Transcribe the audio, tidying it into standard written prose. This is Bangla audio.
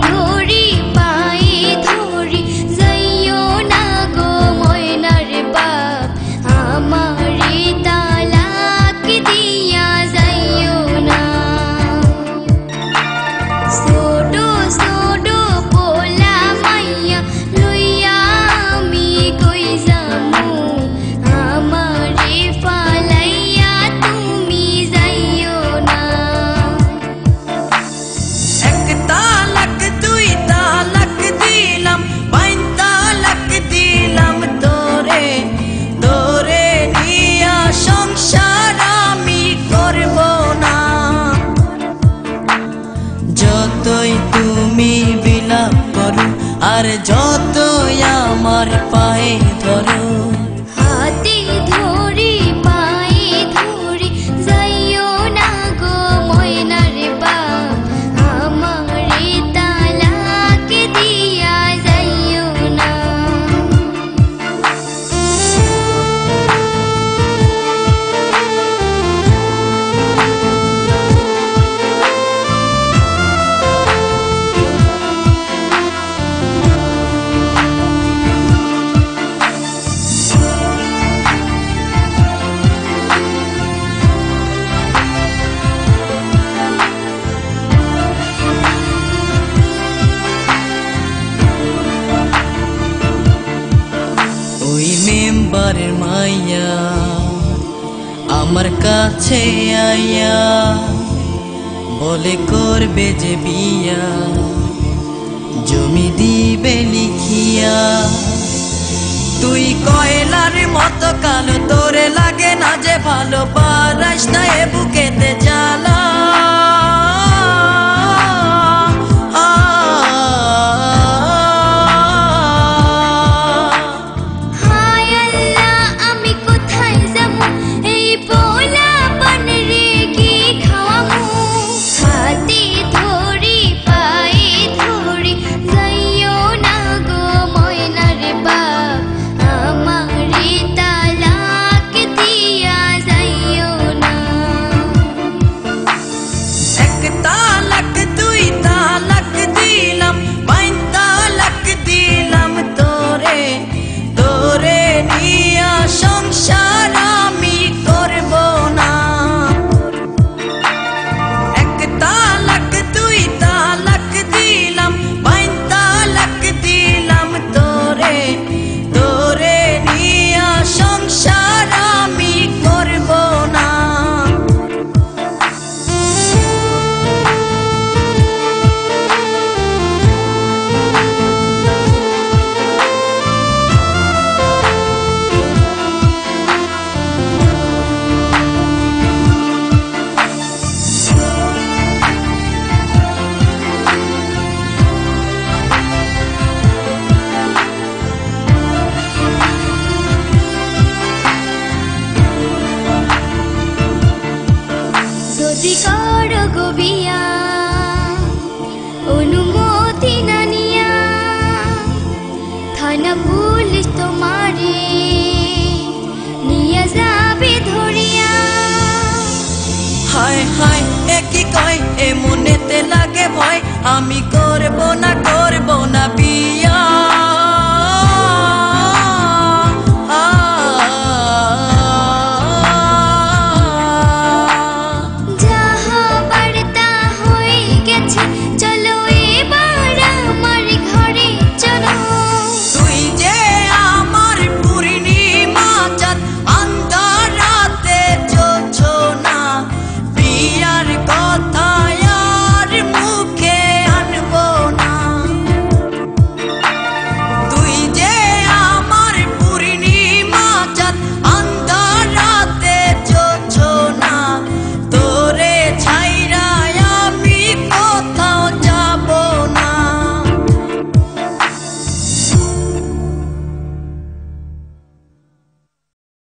ধরি পায়ে ধরি যাইও না গো ময়নার বাপ আমারে তালাক দিয়া যাইও না ছোট ছোট পোলা মাইয়া লইয়া আমি কই যামু আমারে ফালাইয়া তুমি যাইও না এক তালাক দুই তালাক দিলাম বাইন তালাক দিলাম তোরে তোরে নিয়া সংসার আমি করব না যতই তুমি বিলাপ করো আর যতই আমার পায়ে ধরো হাতে ধরি পায়ে ধরি যাইও না গো ময়নার বাপ আমারে তালাক দিয়া যাইও না ওই মেম্বারের মাইয়া আমার কাছে আইয়া বলে করবে যে বিয়া জমি দিবে লিখিয়া তুই কয়লার মতো কালো তোরে লাগে না যে ভালো পারাস না এ বুকেতে জ্বালা হায় আল্লাহ আমি কোথায় যাবো এই পোলা পানরে কি খাওয়ামু হাতে ধরি পায়ে ধরি যাইও না গো ময়নার বাপ আমারে তালাক দিয়া যাইও না এক তালাক দুই তালাক দিলাম বাইন তালাক দিলাম তোরে তোরে নিয়া সংসার আমি করব না এক তালাক দুই তালাক দিলাম বাইন তালাক দিলাম তোরে তোরে নিয়া সংসার আমি করব না যদি করো গো বিয়া অনুমতি না নিয়া থানা পুলিশ তোমারে নিয়ে যাবে ধরিয়া হায় হায় একই কয় এ মনেতে লাগে ভয় আমি করব না বিয়ে